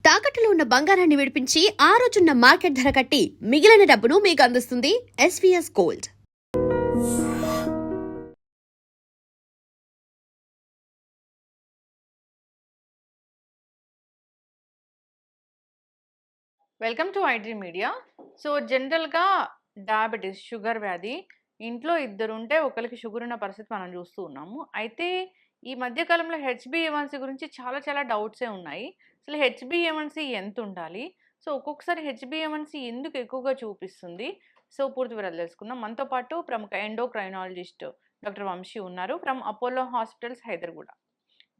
తాకట్టులో ఉన్న బంగారాన్ని విడిపించి ఆ రోజున్న మార్కెట్ ధర కట్టి మిగిలిన డబ్బును మీకు అందిస్తుంది SVS gold. Welcome to iDream media. So జనరల్గా డయాబెటీస్, షుగర్ వ్యాధి ఇంట్లో ఇద్దరు ఉంటే ఒకరికి షుగర్ ఉన్న పరిస్థితి మనం చూస్తూ ఉన్నాము. అయితే ఈ మధ్యకాలంలో హెచ్బిఏవన్సీ గురించి చాలా డౌట్సే ఉన్నాయి. అసలు హెచ్బిఏవన్సీ ఎంత ఉండాలి, సో ఒక్కొక్కసారి హెచ్బిఏవన్సీ ఎందుకు ఎక్కువగా చూపిస్తుంది, సో పూర్తి వివరాలు తెలుసుకుందాం. మనతో పాటు ప్రముఖ ఎండోక్రైనాలజిస్ట్ డాక్టర్ వంశీ ఉన్నారు from Apollo hospitals, Hyderabad.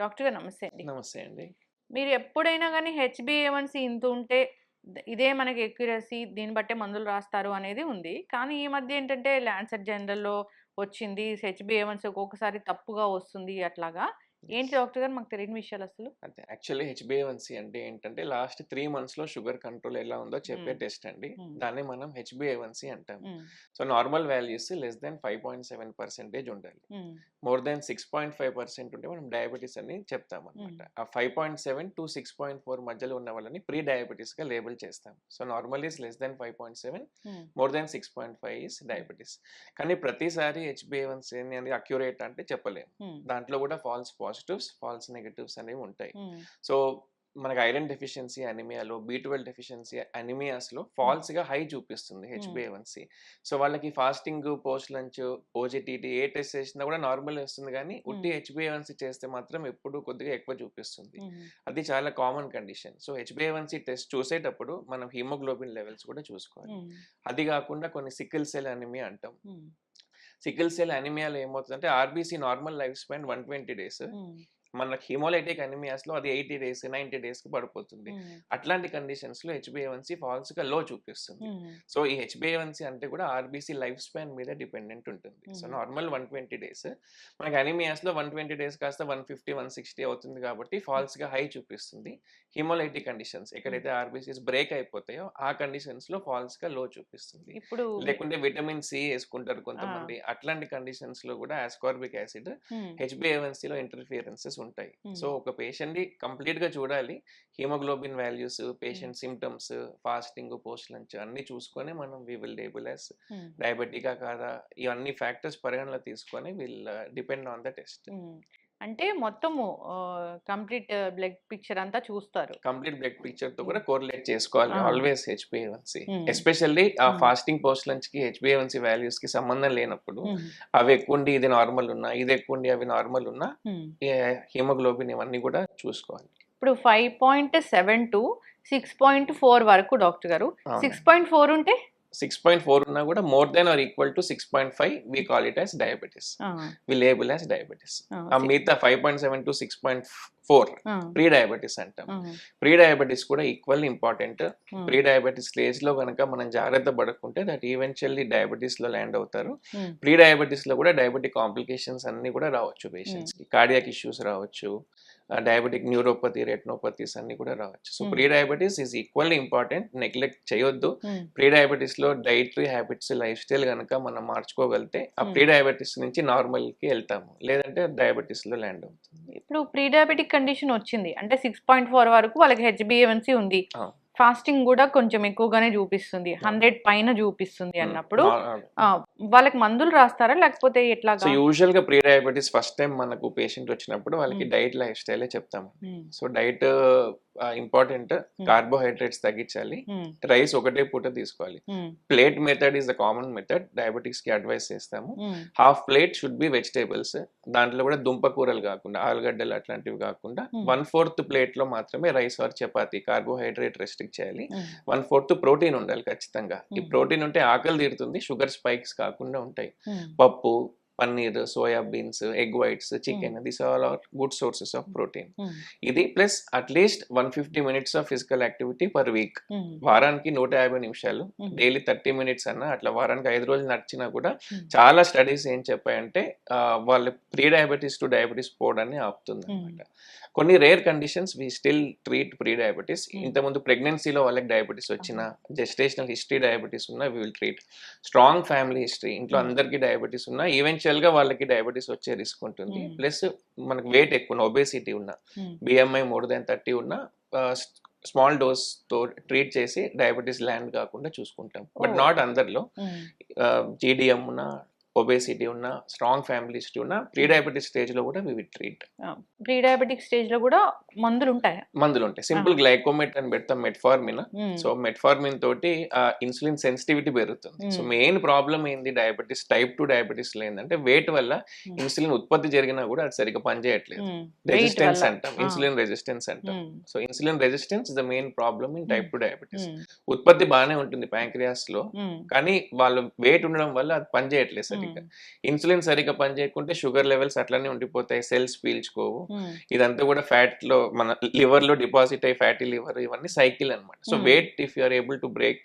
Doctor గారు నమస్తే అండి. నమస్తే అండి. మీరు ఎప్పుడైనా కానీ హెచ్బిఏవన్సీ ఇంత ఉంటే ఇదే మనకి ఎక్యురసీ, దీన్ని బట్టే మందులు రాస్తారు అనేది ఉంది. కానీ ఈ మధ్య ఏంటంటే ల్యాన్సెట్ జనరల్‌లో వచ్చింది. హెచ్బిఏవన్సీ ఒక్కొక్కసారి తప్పుగా వస్తుంది అట్లాగా. ఏంటి డాక్టర్ గారు మాకు తెలియని విషయాలు అసలు? అంటే యాక్చువల్లీ హెచ్బిఏవన్సీ అంటే ఏంటంటే లాస్ట్ 3 మంత్స్‌లో షుగర్ కంట్రోల్ ఎలా ఉందో చెప్పే టెస్ట్ అండి. దాన్ని మనం హెచ్బిఏవన్సీ అంటాం. So normal values less than 5.7% ఉండాలి. మోర్ దెన్ 6.5% ఉంటే మనం డయాబెటీస్ అని చెప్తామన్నమాట. ఆ 5.7 టు 6.4 మధ్యలో ఉన్న వాళ్ళని ప్రీ డయాబెటీస్‌గా లేబుల్ చేస్తాం. So normal is less than 5.7, more than 6.5 is diabetes. కానీ ప్రతిసారి హెచ్బిఏవన్సీ అనేది అక్యురేట్ అంటే చెప్పలేము. దాంట్లో కూడా ఫాల్స్ పాజిటివ్స్, ఫాల్స్ నెగటివ్స్ అనేవి ఉంటాయి. సో మనకి ఐరన్ డెఫిషియన్సీ అనిమియాలో, B12 డెఫిషియన్సీ అనిమియాస్లో ఫాల్స్గా హై చూపిస్తుంది హెచ్బిఏవన్సీ. సో వాళ్ళకి ఫాస్టింగ్, పోస్ట్ లంచ్, ఓజీటీటీ ఏ టెస్ట్ చేసినా కూడా నార్మల్ వస్తుంది. కానీ ఉట్టి హెచ్బిఏవన్సీ చేస్తే మాత్రం ఎప్పుడు కొద్దిగా ఎక్కువ చూపిస్తుంది. అది చాలా కామన్ కండిషన్. సో హెచ్బిఏవన్సీ టెస్ట్ చూసేటప్పుడు మనం హిమోగ్లోబిన్ లెవెల్స్ కూడా చూసుకోవాలి. అది కాకుండా కొన్ని సికిల్ సెల్ అనిమియా అంటాం. సికిల్ సెల్ అనిమియాలో ఏమవుతుందంటే RBC normal life span 120 days, మనకి హిమోలైటిక్ అనిమియాస్లో అది 80 డేస్, 90 డేస్కి పడిపోతుంది. అట్లాంటి కండిషన్స్లో హెచ్బిఏవన్సీ ఫాల్స్గా లో చూపిస్తుంది. సో ఈ హెచ్బిఏవన్సీ అంటే కూడా ఆర్బీసీ లైఫ్ స్పాన్ మీద డిపెండెంట్ ఉంటుంది. సో నార్మల్ 120 డేస్, మనకి అనిమియాస్లో 120 డేస్ కాస్త 150, 160 అవుతుంది కాబట్టి ఫాల్స్గా హై చూపిస్తుంది. హిమోలైటిక్ కండిషన్స్ ఎక్కడైతే ఆర్బీసీస్ బ్రేక్ అయిపోతాయో ఆ కండిషన్స్లో ఫాల్స్గా లో చూపిస్తుంది. ఇప్పుడు లేకుంటే విటమిన్ సి వేసుకుంటారు కొంతమంది. అట్లాంటి కండిషన్స్లో కూడా ఆస్కార్బిక్ యాసిడ్ హెచ్బిఏవన్సీలో ఇంటర్ఫియరెన్సెస్ ఉంటాయి. సో ఒక పేషెంట్ ని కంప్లీట్ గా చూడాలి. Haemoglobin values, patient symptoms, fasting, post lunch అన్ని చూసుకొని మనం వి విల్ లేబుల్ యాస్ డయాబెటికా కాదా, ఇవన్నీ ఫ్యాక్టర్స్ పరిగణలో తీసుకొని will depend on the test. అంటే మొత్తము కంప్లీట్ బ్లడ్ పిక్చర్ అంతా చూస్తారు. కంప్లీట్ బ్లడ్ పిక్చర్ తో కూడా కోరిలేట్ చేసుకోవాలి ఆల్వేస్ హెచ్బిఏవన్సీ. ఎస్పెషల్లీ ఆ ఫాస్టింగ్, పోస్ట్ లంచ్ కి హెచ్బిఏవన్సీ వాల్యూస్ కి సంబంధం లేనప్పుడు అవి ఎక్కువ ఉండి ఇది నార్మల్ ఉన్నా, ఇది ఎక్కువ ఉండి అవి నార్మల్ ఉన్నా, హిమోగ్లోబిన్ ఇవన్నీ కూడా చూసుకోవాలి. ఇప్పుడు 5.7 టు 6.4 వరకు డాక్టర్ గారు, 6.4 ఉంటే 6.4 ఉన్నా కూడా more than or equal to 6.5 we call it as diabetes, we label as diabetes. ఆ మిగతా 5.7 టు 6.4 ప్రీ డయాబెటిస్ అంటాం. ప్రీ డయాబెటిస్ కూడా equal important. Pre diabetes stage లో కనుక మనం జాగ్రత్త పడకుంటే దట్ ఈవెన్చువల్లీ డయాబెటిస్ లో ల్యాండ్ అవుతారు. ప్రీ డయాబెటిస్ లో కూడా డయాబెటిక్ కాంప్లికేషన్స్ అన్ని కూడా రావచ్చు పేషెంట్స్ కి. కార్డియాక్ ఇష్యూస్ రావచ్చు, డయాబెటిక్ న్యూరోపతి, రెటినోపతీస్ అన్ని కూడా రావచ్చు. So pre diabetes is equally important, neglect చేయొద్దు. ప్రీ డయాబెటిస్ లో డైటరీ హ్యాబిట్స్, లైఫ్ స్టైల్ కనుక మనం మార్చుకోగలితే ఆ ప్రీ డయాబెటిస్ నుంచి నార్మల్ కి వెళ్తాము, లేదంటే డయాబెటిస్ లో ల్యాండ్ అవుతుంది. ఇప్పుడు ప్రీ డయాబెటిక్ కండిషన్ వచ్చింది అంటే 6.4 వరకు వాళ్ళకి హెచ్బిఏవన్సీ ఉంది, ఫాస్టింగ్ కూడా కొంచెం ఎక్కువగానే చూపిస్తుంది, 100 పైన చూపిస్తుంది అన్నప్పుడు వాళ్ళకి మందులు రాస్తారా లేకపోతే ఎట్లా? సో యూజువల్ గా ప్రీ డయాబెటిస్ ఫస్ట్ టైం మనకు పేషెంట్ వచ్చినప్పుడు వాళ్ళకి డైట్, లైఫ్ స్టైలే చెప్తాము. సో డైట్ ఇంపార్టెంట్, కార్బోహైడ్రేట్స్ తగ్గించాలి, రైస్ ఒకటే పూట తీసుకోవాలి. Plate method is the common method, diabetics కి అడ్వైస్ చేస్తాము. Half plate should be vegetables, దాంట్లో కూడా దుంప కూరలు కాకుండా, ఆలుగడ్డలు అట్లాంటివి కాకుండా 1/4 ప్లేట్ లో మాత్రమే rice or chapati, carbohydrate restrict చేయాలి. 1/4 ప్రోటీన్ ఉండాలి ఖచ్చితంగా. ఈ ప్రోటీన్ ఉంటే ఆకలి తీరుతుంది, షుగర్ స్పైక్స్ కాకుండా ఉంటాయి. పప్పు, paneer, soya beans, egg whites, chicken, this all are good sources of protein. ఇది plus at least 150 minutes of physical activity per week. వారానికి 150 నిమిషాలు, డైలీ 30 minutes అన్న అట్లా వారానికి 5 రోజులు నడిచినా కూడా చాలా స్టడీస్ ఏం చెప్పాయంటే వాళ్ళు ప్రీ డయాబెటీస్ టు డయాబెటీస్ పోవడాన్ని ఆపుతుంది అనమాట. కొన్ని rare conditions we still treat pre diabetes. ఇంతకుముందు ప్రెగ్నెన్సీలో వాళ్ళకి డయాబెటీస్ వచ్చిన, జెస్టేషనల్ హిస్టరీ డయాబెటీస్ ఉన్నా we will treat. Strong family history, ఇంట్లో అందరికీ డయాబెటీస్ ఉన్నా ఈవెన్చువల్ గా వాళ్ళకి డయాబెటీస్ వచ్చే రిస్క్ ఉంటుంది. ప్లస్ మనకి వెయిట్ ఎక్కువ, ఒబేసిటీ ఉన్నా, బిఎంఐ మోర్ దెన్ 30 ఉన్నా స్మాల్ డోస్తో ట్రీట్ చేసి డయాబెటీస్ ల్యాండ్ కాకుండా చూసుకుంటాం. బట్ ఓ. నాట్ అందరిలో. జీడిఎం ఉన్న, ఒబేసిటీ ఉన్న, స్ట్రాంగ్ ఫ్యామిలీ హిస్టరీ ఉన్న, ప్రీ డయాబెటిస్ స్టేజ్లో కూడా we will treat. Pre diabetic stage లో కూడా మందులు ఉంటాయా? మందులు ఉంటాయి. సింపుల్ గ్లైకోమెట్ అని పెడతాం, మెట్ఫార్మిన్. సో మెట్ఫార్మిన్ తోటి ఇన్సులిన్ సెన్సిటివిటీ పెరుగుతుంది. సో మెయిన్ ప్రాబ్లం ఏంది డయాబెటీస్ టైప్ 2 డయాబెటీస్ లో ఏంటంటే వెయిట్ వల్ల ఇన్సులిన్ ఉత్పత్తి జరిగినా కూడా అది సరిగ్గా పనిచేయట్లేదు. రెసిస్టెన్స్ అంటాం, ఇన్సులిన్ రెసిస్టెన్స్ అంటాం. So insulin resistance is the main problem in type 2 diabetes. ఉత్పత్తి బాగానే ఉంటుంది ప్యాంక్రియాస్ లో, కానీ వాళ్ళు వెయిట్ ఉండడం వల్ల అది పనిచేయట్లేదు సరిగ్గా. ఇన్సులిన్ సరిగ్గా పనిచేయకుంటే షుగర్ లెవెల్స్ అట్లనే ఉండిపోతాయి, సెల్స్ పీల్చుకోవు. ఇదంతా కూడా ఫ్యాట్ లో, మన లివర్ లో డిపాజిట్ అయ్యి ఫ్యాటీ లివర్, ఇవన్నీ సైకిల్ అన్నమాట. So weight if you are able to break,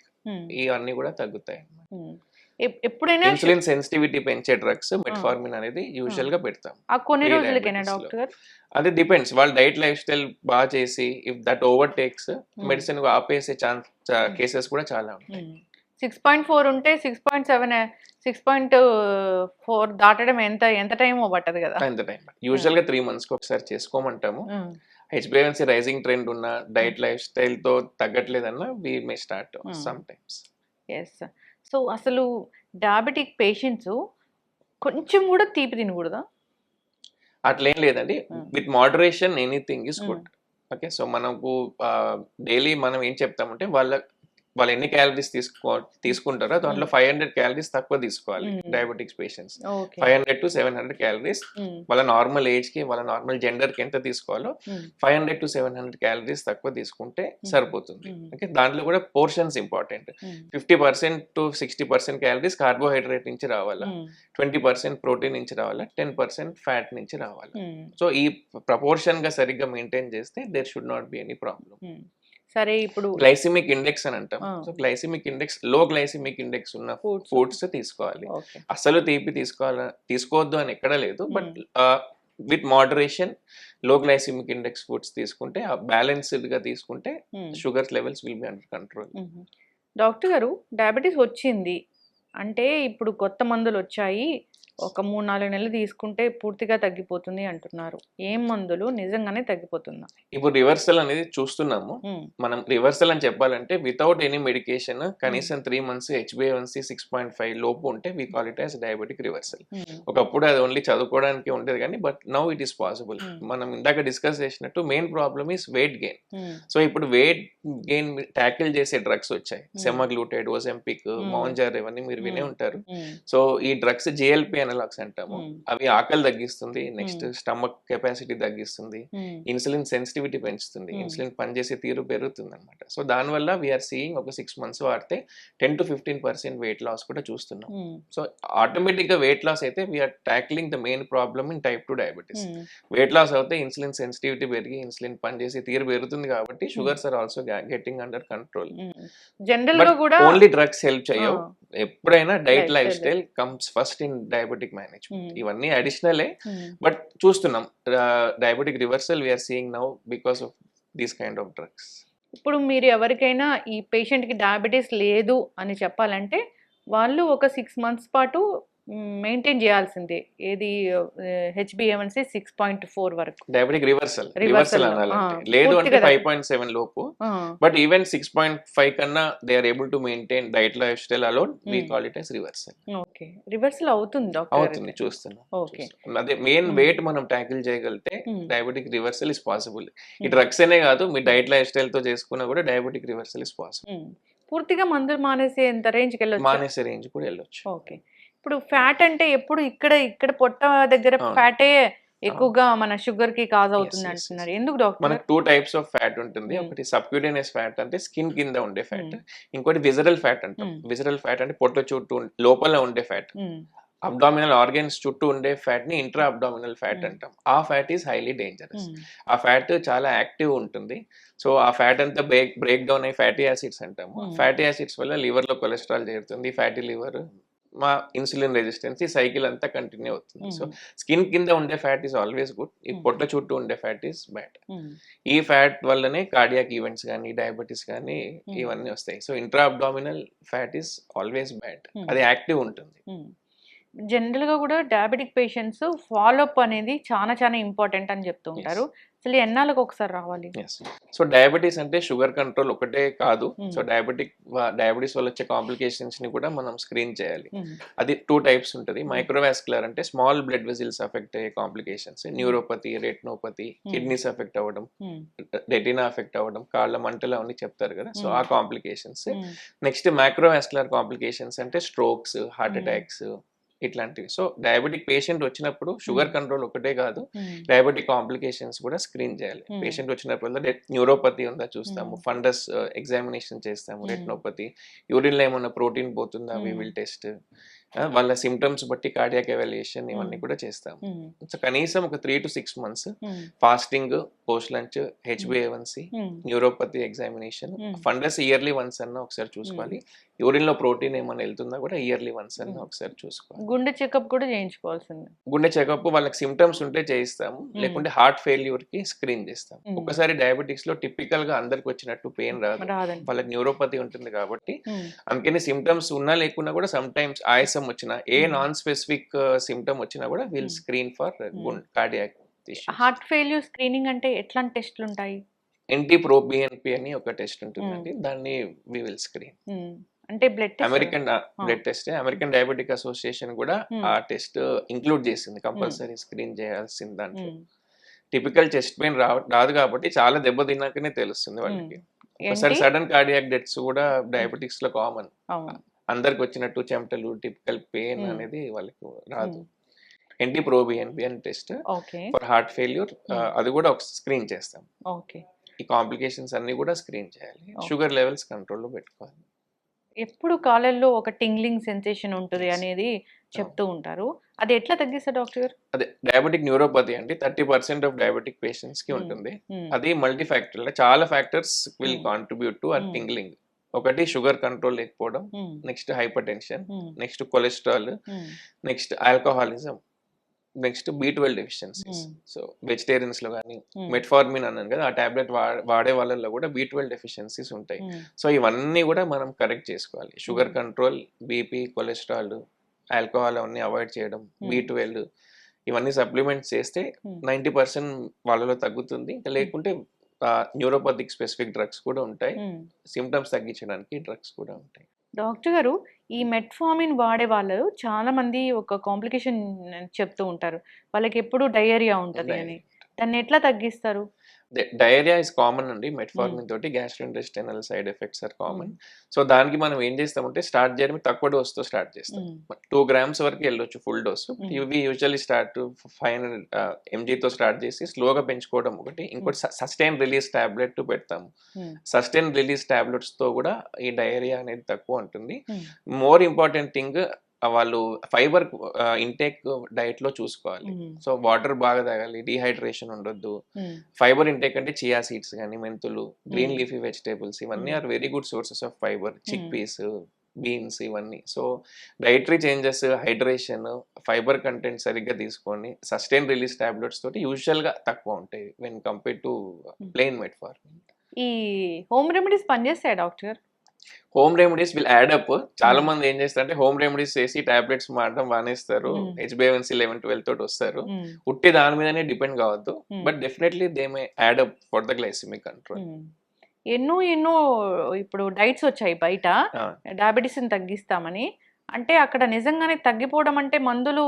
ఇవన్నీ కూడా తగ్గుతాయి. ఎప్పుడైనా ఇన్సులిన్ సెన్సిటివిటీ పెంచే డ్రగ్స్ మెట్ఫార్మిన్ అనేది యూజువల్ గా పెడతాం. ఆ కొన్ని రోజులకేనా డాక్టర్? అది డిపెండ్స్, వాళ్ళ డైట్ లైఫ్ స్టైల్ బాగా చేసి if that overtakes medicine ఆపేసే ఛాన్స్ కేసెస్ కూడా చాలా ఉంటాయి. 6.4 ఉంటే 6.4 దాటడం ఎంత టైం పట్టదు కదా? ఎంత టైం? యూజువల్ గా 3 months కి ఒకసారి చేసుకోమంటాము. హెచ్బిఏవన్సీ రైజింగ్ ట్రెండ్ ఉన్న, డైట్ లైఫ్ స్టైల్ తో తగ్గట్లేదన్నా we may start sometimes. Yes. So అసలు డయాబెటిక్ పేషెంట్స్ కొంచెం కూడా తీపి తినకూడదా? అట్లేం లేదండి, with moderation anything is good. Okay, so మనకు డైలీ మనం ఏం చెప్తామంటే వాళ్ళు ఎన్ని క్యాలరీస్ తీసుకుంటారో దాంట్లో 500 క్యాలరీస్ తక్కువ తీసుకోవాలి డయాబెటిక్స్ పేషెంట్స్. 500 to 700 క్యాలరీస్ వాళ్ళ నార్మల్ ఏజ్ కి, వాళ్ళ నార్మల్ జెండర్ కి ఎంత తీసుకోవాలో 500 to 700 క్యాలరీస్ తక్కువ తీసుకుంటే సరిపోతుంది. ఓకే, దాంట్లో కూడా portions important. 50% to 60% calories carbohydrate నుంచి రావాలా, 20% ప్రోటీన్ నుంచి రావాలా, 10% ఫ్యాట్ నుంచి రావాలా. సో ఈ ప్రపోర్షన్ గా సరిగ్గా మెయింటైన్ చేస్తే there should not be any problem. సరే, ఇప్పుడు గ్లైసిమిక్ ఇండెక్స్ అని అంటాం. సో glycaemic index, low glycaemic index ఉన్న ఫుడ్స్ తీసుకోవాలి. అసలు తీపి తీసుకోవద్దు అని ఎక్కడ లేదు, but with moderation low glycaemic index foods తీసుకుంటే, బ్యాలెన్స్డ్ గా తీసుకుంటే sugar levels will be under control. Doctor garu, diabetes వచ్చింది అంటే ఇప్పుడు కొత్త మందులు వచ్చాయి, ఒక 3-4 నెలలు తీసుకుంటే పూర్తిగా తగ్గిపోతుంది అంటున్నారు. ఏం మందులు నిజంగానే తగ్గిపోతుందా? ఇప్పుడు రివర్సల్ అనేది చూస్తున్నాము. మనం రివర్సల్ అని చెప్పాలంటే వితౌట్ ఎనీ మెడికేషన్ కనీసం 3 months HbA1c 6.5 లోపు ఉంటే we call it as diabetic reversal. ఒకప్పుడు అది ఓన్లీ చదువుకోవడానికి ఉండేది, కానీ but now it is possible. మనం ఇందాక డిస్కస్ చేసినట్టు main problem is weight gain. So ఇప్పుడు వెయిట్ గెయిన్ ట్యాకిల్ చేసే డ్రగ్స్ వచ్చాయి, సెమాగ్లూటైడ్, ఓజెంపిక్, మౌంజర్, ఇవన్నీ మీరు వినే ఉంటారు. సో ఈ డ్రగ్స్ జిఎల్పి అనలాగ్స్ అంటాము. అవి ఆకలి తగ్గిస్తుంది, నెక్స్ట్ స్టమక్ కెపాసిటీ తగ్గిస్తుంది, ఇన్సులిన్ సెన్సిటివిటీ పెంచుతుంది, ఇన్సులిన్ పనిచేసే తీరు పెరుగుతుంది అనమాట. సో దానివల్ల వీఆర్ సీయింగ్ ఒక 6 months వాడితే 10 to 15% వెయిట్ లాస్ కూడా చూస్తున్నాం. సో ఆటోమేటిక్ గా వెయిట్ లాస్ అయితే we're tackling the main problem in type 2 diabetes. Weight loss అయితే ఇన్సులిన్ సెన్సిటివిటీ పెరిగి ఇన్సులిన్ పనిచేసే తీరు పెరుగుతుంది కాబట్టి sugars are also getting under control. General గా కూడా ఓన్లీ డ్రగ్స్ హెల్ప్ చేయవు. ఎప్పుడైనా diet lifestyle comes first in diabetic management. ఇవన్నీ అడిషనలే, బట్ చూస్తున్నాం diabetic reversal we're seeing now because of these kind of drugs. ఇప్పుడు మీరు ఎవరికైనా ఈ పేషెంట్ కి డయాబెటీస్ లేదు అని చెప్పాలంటే వాళ్ళు ఒక 6 months పాటు మెయింటైన్ చేయాల్సిందే. ఏది HbA1c 6.4 వరకు డయాబెటిక్ రివర్సల్ అనాలంటే. లేదు అంటే 5.7 లోపు, బట్ ఈవెన్ 6.5 కన్నా they are able to maintain diet lifestyle alone, we call it as reversal. Okay, reversal అవుతుంది డాక్టర్? అవుతుంది, చూస్తున్నాం. ఓకే, అదే మెయిన్ వెయిట్ మనం ట్యాకిల్ చేయగలిగితే డయాబెటిక్ రివర్సల్ ఇస్ పాసిబుల్. ఈ డ్రగ్స్ అనే కాదు, మీ డైట్ లైఫ్ స్టైల్ తో చేసుకున్నా కూడా డయాబెటిక్ రివర్సల్ ఇస్ పాసిబుల్. పూర్తిగా మందులు మానేసే ఎంత రేంజ్కి వెళ్ళొచ్చు? మానేసే రేంజ్ కూడా వెళ్ళొచ్చు. ఓకే, ఇప్పుడు ఫ్యాట్ అంటే ఎప్పుడు ఇక్కడ పొట్ట దగ్గర ఫ్యాటే ఎక్కువగా మన షుగర్ కి కాజ్ అవుతుంది అంటున్నారు. ఎందుకు డాక్టర్? మనకు 2 types ఆఫ్ ఫ్యాట్ ఉంటుంది. ఒకటి సబ్క్యూటేనియస్ ఫ్యాట్ అంటే స్కిన్ కింద ఉండే ఫ్యాట్, ఇంకోటి విజరల్ ఫ్యాట్ అంటాం. విజరల్ ఫ్యాట్ అంటే పొట్ట చుట్టూ లోపల ఉండే ఫ్యాట్. అబ్డామినల్ ఆర్గన్స్ చుట్టూ ఉండే ఫ్యాట్ ని ఇంట్రా అబ్డామినల్ ఫ్యాట్ అంటాం. ఆ ఫ్యాట్ ఈస్ హైలీ డేంజరస్. ఆ ఫ్యాట్ చాలా యాక్టివ్ ఉంటుంది. సో ఆ ఫ్యాట్ అంతా బ్రేక్ డౌన్ అయ్యి ఫ్యాటీ యాసిడ్స్ అంటాము. ఫ్యాటీ యాసిడ్స్ వల్ల లివర్ లో కొలెస్ట్రాల్ చేరుతుంది, ఫ్యాటీ లివర్, మా ఇన్సులిన్ రెసిస్టెన్స్, ఈ సైకిల్ అంతా కంటిన్యూ అవుతుంది. సో స్కిన్ కింద ఉండే ఫ్యాట్ ఈస్ ఆల్వేస్ గుడ్, ఈ పొట్ట చుట్టూ ఉండే ఫ్యాట్ ఈస్ బ్యాడ్. ఈ ఫ్యాట్ వల్లనే కార్డియాక్ ఈవెంట్స్ కానీ, డయాబెటీస్ కానీ ఇవన్నీ వస్తాయి. So intra abdominal fat is always bad, అది యాక్టివ్ ఉంటుంది. జనరల్ గా కూడా డయాబెటిక్ పేషెంట్స్ ఫాలో అప్ అనేది చాలా చాలా ఇంపార్టెంట్ అని చెప్తూ ఉంటారు. అసలు ఎన్నాళ్ళకి ఒకసారి రావాలి? ఎస్. సో డయాబెటీస్ అంటే షుగర్ కంట్రోల్ ఒకటే కాదు. సో హ్మ్. డయాబెటీస్ వల్ల వచ్చే కాంప్లికేషన్స్ ని కూడా మనం స్క్రీన్ చేయాలి. హ్మ్. అది 2 టైప్స్ ఉంటది. మైక్రోవాస్కులర్ అంటే స్మాల్ బ్లడ్ వెసిల్స్ ఎఫెక్ట్ అయ్యే complications. Neuropathy, retinopathy, kidneys effect అవ్వడం, హ్మ్. రెటినా ఎఫెక్ట్ అవ్వడం, కాళ్ళ మంటలు అవన్నీ చెప్తారు కదా. సో ఆ కాంప్లికేషన్స్. హ్మ్. నెక్స్ట్ మైక్రోవాస్కులర్ కాంప్లికేషన్స్ అంటే స్ట్రోక్స్, హార్ట్ Hmm. అటాక్స్ ఇట్లాంటివి. సో డయాబెటిక్ పేషెంట్ వచ్చినప్పుడు షుగర్ కంట్రోల్ ఒకటే కాదు, Hmm. డయాబెటిక్ కాంప్లికేషన్స్ కూడా స్క్రీన్ చేయాలి. Hmm. పేషెంట్ వచ్చినప్పుడు న్యూరోపతి ఉందా చూస్తాము, Hmm. ఫండస్ ఎగ్జామినేషన్ చేస్తాము, Hmm. రెటినోపతి, యూరిన్లో ఏమన్నా ప్రోటీన్ పోతుందా వి Hmm. విల్ టెస్ట్, వాళ్ళ సిమ్టమ్స్ బట్టి కార్డియాక్ ఎవాల్యుయేషన్ ఇవన్నీ Hmm. కూడా చేస్తాము. Hmm. సో కనీసం ఒక 3 to 6 months Hmm. Fasting, post lunch, హెచ్బిఏవన్సి, Hmm. Neuropathy examination, Hmm. Fundus yearly once అన్న ఒకసారి చూసుకోవాలి. యూరిన్ లో ప్రోటీన్ ఏమైనా వెళ్తుందా కూడా ఇయర్లీ వన్స్ అన్న ఒకసారి చూసుకోవాలి. గుండె చెకప్ కూడా చేయించుకోవాల్సింది. గుండె చెకప్ వాళ్ళకి సిమ్టమ్స్ ఉంటే చేయిస్తాము, లేకుంటే హార్ట్ ఫెయిల్యూర్ కి స్క్రీన్ చేస్తాం. ఒక్కసారి డయాబెటిక్స్ లో టిపికల్ గా అందరికి వచ్చినట్టు పెయిన్ రాదు, రాదండి. వాళ్ళకి న్యూరోపతి ఉంటుంది కాబట్టి. Hmm. అందుకని సిమ్టమ్స్ ఉన్నా లేకున్నా కూడా సమ్ టైమ్స్ ఆయాసం వచ్చినా, ఏ నాన్ స్పెసిఫిక్ సిమ్టమ్ వచ్చినా కూడా will screen for cardiac issues. Heart failure screening అంటే ఎట్లాంటి టెస్ట్లు ఉంటాయి? ఎన్టీ ప్రో బిఎన్పి అని ఒక టెస్ట్ ఉంటుందండి, దాన్ని వి విల్ స్క్రీన్. అంటే blood test. American blood test, American diabetic association కూడా ఆ టెస్ట్ ఇంక్లూడ్ చేసింది, కంపల్సరీ స్క్రీన్ చేయాల్సింది దాంట్లో. టిపికల్ చెస్ట్ పెయిన్ రాదు కాబట్టి చాలా దెబ్బ తిన్నాకనే తెలుస్తుంది వాళ్ళకి. ఒకసారి సడన్ కార్డియాక్ డెత్స్ కూడా డయాబెటిక్స్ లో కామన్. అందరికి వచ్చినట్టు చెమటలు, టిపికల్ పెయిన్ అనేది వాళ్ళకి రాదు. ఎన్టీ ప్రో బిఎన్పి అని టెస్ట్ ఫర్ హార్ట్ ఫెయిల్యూర్, అది కూడా ఒక స్క్రీన్ చేస్తాం. ఈ కాంప్లికేషన్స్ అన్ని కూడా స్క్రీన్ చేయాలి. షుగర్ లెవెల్స్ కంట్రోల్లో పెట్టుకోవాలి. ఎప్పుడు కాళ్ళల్లో ఒక టింగ్లింగ్ సెన్సేషన్ ఉంటుంది అనేది చెప్తూ ఉంటారు, అది ఎట్లా తగ్గిస్తారు డాక్టర్ గారు? అదే డయాబెటిక్ న్యూరోపతి అంటే 30% ఆఫ్ డయాబెటిక్ పేషెంట్స్ కి ఉంటుంది. అది మల్టీ ఫ్యాక్టర్, చాలా ఫ్యాక్టర్స్ విల్ కాంట్రిబ్యూట్ టు ఆ టింగ్లింగ్. ఒకటి షుగర్ కంట్రోల్ లేకపోవడం, next hyper tension, next cholesterol, next alcoholism, next B12 deficiencies. So vegetarians లో కానీ మెట్ఫార్మిన్ అన్నాను కదా, ఆ టాబ్లెట్ వాడే వాళ్ళలో కూడా B12 డెఫిషియన్సీస్ ఉంటాయి. సో ఇవన్నీ కూడా మనం కరెక్ట్ చేసుకోవాలి. Sugar control, BP, cholesterol, alcohol అవన్నీ అవాయిడ్ చేయడం, B12 ఇవన్నీ సప్లిమెంట్స్ చేస్తే 90% వాళ్ళలో తగ్గుతుంది. ఇంకా లేకుంటే న్యూరోపతిక్ స్పెసిఫిక్ డ్రగ్స్ కూడా ఉంటాయి, సిమ్టమ్స్ తగ్గించడానికి డ్రగ్స్ కూడా ఉంటాయి. డాక్టర్ గారు, ఈ మెట్ఫార్మిన్ వాడే వాళ్ళు చాలా మంది ఒక కాంప్లికేషన్ చెప్తూ ఉంటారు, వాళ్ళకి ఎప్పుడు డయేరియా ఉంటుంది అని. దాన్ని ఎట్లా తగ్గిస్తారు? డయేరియా ఇస్ కామన్ అండి. మెట్ఫార్మిన్ తోటి gastrointestinal side effects are common. So దానికి మనం ఏం చేస్తామంటే స్టార్ట్ చేయడం తక్కువ డోస్ తో స్టార్ట్ చేస్తాం. 2 grams వరకు వెళ్ళొచ్చు ఫుల్ డోస్. ఇవి యూజువల్లీ స్టార్ట్ 500 mg తో స్టార్ట్ చేసి స్లోగా పెంచుకోవడం ఒకటి. ఇంకోటి సస్టైన్ రిలీజ్ టాబ్లెట్ పెడతాము. సస్టైన్ రిలీజ్ టాబ్లెట్స్ తో కూడా ఈ డయేరియా అనేది తక్కువ ఉంటుంది. మోర్ ఇంపార్టెంట్ థింగ్, వాళ్ళు ఫైబర్ ఇంటేక్ డైట్ లో చూసుకోవాలి. సో వాటర్ బాగా తాగాలి, డిహైడ్రేషన్ ఉండొద్దు. ఫైబర్ ఇంటేక్ అంటే చియా సీడ్స్ కానీ, మెంతులు, గ్రీన్ లీఫీ వెజిటేబుల్స్ ఇవన్నీ are very good sources of fibre. Chickpeas, beans ఇవన్నీ. So dietary changes, hydration, fibre content సరిగ్గా తీసుకొని సస్టైన్ రిలీజ్ టాబ్లెట్స్ తోటి యూజువల్ గా తక్కువ ఉంటాయి when compare to plain metformin. ఈ హోమ్ రెమెడీస్ పనిచేస్తాయి doctor? Home remedies will add up. చాలా మంది ఏం చేస్తారంటే హోమ్ రెమెడీస్ చేసి టాబ్లెట్స్ మారడం మానేస్తారు, HbA1c 11-12 తోటి వస్తారు. ఉట్టి దాని మీదనే డిపెండ్ కావద్దు, but definitely they may add up for the glycaemic control. ఎన్నో ఇప్పుడు డైట్స్ వచ్చాయి బయట డయాబెటీస్ ని తగ్గిస్తామని. అంటే అక్కడ నిజంగానే తగ్గిపోవడం అంటే మందులు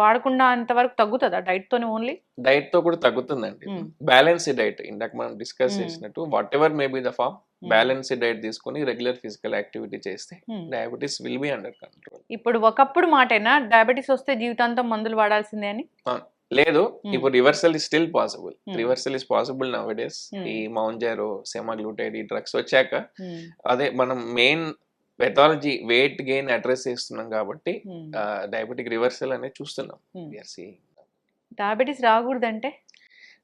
వాడకుండా అంతవరకు తగ్గుతుందా డైట్ తోనే? ఓన్లీ డైట్ తో కూడా తగ్గుతుందండి. బ్యాలెన్స్డ్ డైట్, ఇందాక మనం డిస్కస్ చేసినట్టు, whatever may be the form, balanced diet తీసుకొని రెగ్యులర్ ఫిజికల్ యాక్టివిటీ చేస్తే diabetes will be under control. ఇప్పుడు ఒకప్పుడు మాటేనా డయాబెటీస్ వస్తే జీవితాంతం మందులు వాడాల్సిందే అని? లేదు, ఇప్పుడు reversal is still possible. Reversal is possible now days. ఈ మౌంజారో, సెమాగ్లూటైడ్ ఈ డ్రగ్స్ వచ్చాక అదే మనం main pathology weight gain address చేస్తున్నాం కాబట్టి డయాబెటిక్ రివర్సల్ అనేది చూస్తున్నాం.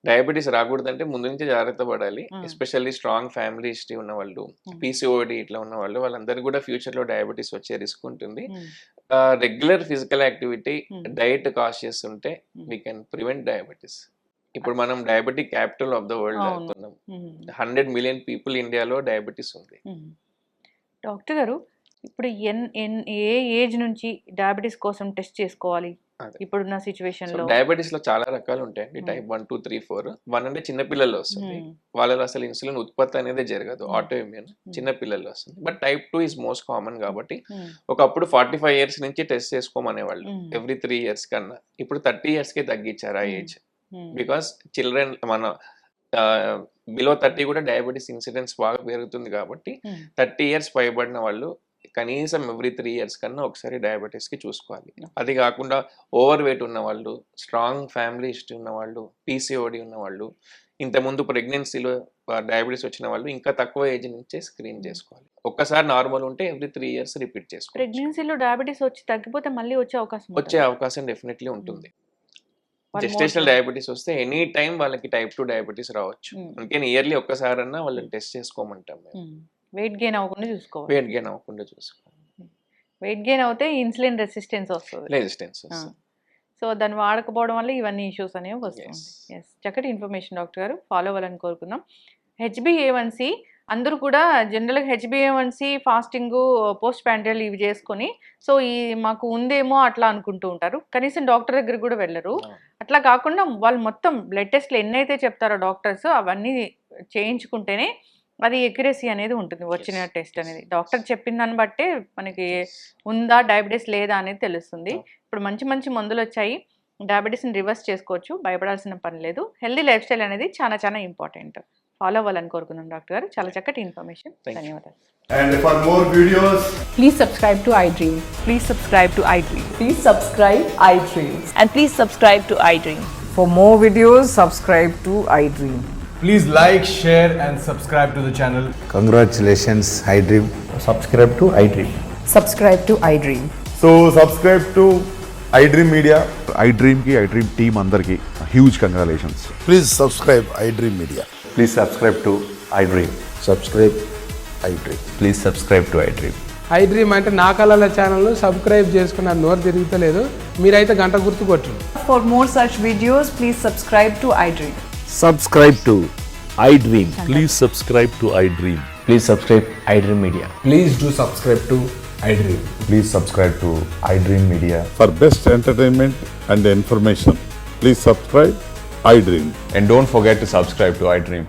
డయాబెటీస్ రాకూడదంటే ముందు నుంచి జాగ్రత్త పడాలి. ఎస్పెషల్లీ స్ట్రాంగ్ ఫ్యామిలీ హిస్టరీ ఉన్న వాళ్ళు, PCOD ఇట్లా ఉన్న వాళ్ళు, వాళ్ళందరికీ కూడా ఫ్యూచర్ లో డయాబెటీస్ వచ్చే రిస్క్ ఉంటుంది. Regular physical activity, diet cautious ఉంటే వీ కెన్ ప్రివెంట్ డయాబెటీస్. ఇప్పుడు మనం diabetic capital of the world అవుతున్నాం. 100 million పీపుల్ ఇండియాలో డయాబెటీస్ ఉంది. డాక్టర్ గారు, ఇప్పుడు ఏ ఏజ్ నుంచి డయాబెటీస్ కోసం టెస్ట్ చేసుకోవాలి? అదే. ఇప్పుడున్న సో సిచ్యువేషన్‌లో? డయాబెటీస్ లో చాలా రకాలు ఉంటాయండి. హ్మ్. టైప్ 1, 2, 3, 4. 1 అంటే చిన్న పిల్లల్లో వస్తుంది. హ్మ్. వాళ్ళలో అసలు ఇన్సులిన్ ఉత్పత్తి అనేది జరగదు. హ్మ్. ఆటో ఇమ్యూన్ చిన్న పిల్లల్లో వస్తుంది. But type 2 is most common కాబట్టి హ్మ్. ఒకప్పుడు 45 ఇయర్స్ నుంచి టెస్ట్ చేసుకోమనేవాళ్ళు. హ్మ్. ఎవ్రీ 3 ఇయర్స్ కన్నా. ఇప్పుడు 30 ఇయర్స్‌కే తగ్గించారు ఆ హ్మ్. ఏజ్. హ్మ్. బికాస్ చిల్డ్రన్ మన బిలో 30 కూడా డయాబెటీస్ ఇన్సిడెన్స్ బాగా పెరుగుతుంది కాబట్టి హ్మ్. 30 ఇయర్స్ పైబడిన వాళ్ళు కనీసం ఎవ్రీ 3 ఇయర్స్ కన్నా ఒకసారి డయాబెటీస్‌కి చూసుకోవాలి. అది కాకుండా ఓవర్ వెయిట్ ఉన్నవాళ్ళు, స్ట్రాంగ్ ఫ్యామిలీ హిస్టరీ ఉన్నవాళ్ళు, పీసీఓడీ ఉన్నవాళ్ళు, ఇంతకుముందు ప్రెగ్నెన్సీలో డయాబెటీస్ వచ్చిన వాళ్ళు ఇంకా తక్కువ ఏజ్ నుంచే స్క్రీన్ చేసుకోవాలి. ఒక్కసారి నార్మల్ ఉంటే ఎవ్రీ 3 ఇయర్స్ రిపీట్ చేసుకోవచ్చు. ప్రెగ్నెన్సీలో డయాబెటిస్ వచ్చి తగ్గిపోతే మళ్ళీ వచ్చే అవకాశం వచ్చే ఉంటదా? అవకాశం డెఫినెట్‌లీ ఉంటుంది. వాళ్ళు జెస్టేషనల్ డయాబెటీస్ వస్తే ఎనీ టైం వాళ్ళకి టైప్ 2 డయాబెటీస్ రావచ్చు. హ్మ్. అందుకని ఇయర్లీ ఒక్కసారన్నా వాళ్ళని టెస్ట్ చేసుకోమంటాం మేము. హ్మ్. వెయిట్ గెయిన్ అవ్వకుండా చూసుకోవాలి. వెయిట్ గెయిన్ అవ్వకుండా చూసుకోవాలి. వెయిట్ గెయిన్ అవుతే ఇన్సులిన్ రెసిస్టెన్స్ వస్తది. రెసిస్టెన్స్ ఆ! వస్తుంది. సో, దాన్ని వాడకపోవడం వల్ల ఇవన్నీ ఇష్యూస్ అనేవి వస్తూ Yes. ఉంటాయి. యెస్. చక్కటి ఇన్ఫర్మేషన్ డాక్టర్ గారు. ఫాలో అవ్వాలని కోరుకుందాం. హెచ్‌బీఏ1సీ అందరూ కూడా జనరల్‌గా హెచ్‌బీఏ1సీ ఫాస్టింగు, పోస్ట్ పాండియల్ ఇవి చేసుకొని సో, మాకు ఉందేమో అట్లా అనుకుంటూ ఉంటారు. కనీసం డాక్టర్ దగ్గరికి కూడా వెళ్ళరు. అవును. అట్లా కాకుండా వాళ్ళు మొత్తం బ్లడ్ టెస్ట్‌లు ఎన్నైతే చెప్తారో డాక్టర్స్ అవన్నీ చేయించుకుంటేనే అది ఎక్యురసీ అనేది ఉంటుంది. వచ్చిన Yes. Test Yes. అనేది. Doctor Yes. చెప్పిన దాన్ని బట్టే మనకి Yes. ఉందా డయాబెటిస్ లేదా అనేది తెలుస్తుంది. అవును. ఇప్పుడు మంచి మంచి మందులొచ్చాయి. డయాబెటిస్‌ని రివర్స్ చేసుకోవచ్చు. భయపడాల్సిన పని లేదు. హెల్తీ లైఫ్ స్టైల్ అనేది చాలా చాలా ఇంపార్టెంట్. ఫాలో అవ్వాలని కోరుకుందాం డాక్టర్ గారు. చాలా చక్కటి ఇన్ఫర్మేషన్. Thank you. ధన్యవాదాలు. And for more videos, Please subscribe to iDream. Please subscribe to iDream. Please subscribe iDream. And please subscribe to iDream. For more videos, subscribe to iDream. please like, share, and subscribe to the channel. Congratulations, iDream. subscribe to iDream. Subscribe to iDream. So subscribe to iDream Media. iDream ki iDream team అందరికి huge congratulations. Please subscribe iDream Media. Please subscribe to iDream. Subscribe iDream. Please subscribe to iDream. iDream అంటే నా కళల ఛానల్ను subscribe చేసుకున్న నోరు తిరుగుతలేదు. మీరైతే గంట గుర్తు కొట్టండి. For more such videos, please subscribe to iDream. Subscribe to iDream. Please subscribe to iDream. Please subscribe iDream Media. Please do subscribe to iDream. Please subscribe to iDream Media. For best entertainment and information, please subscribe iDream. And don't forget to subscribe to iDream.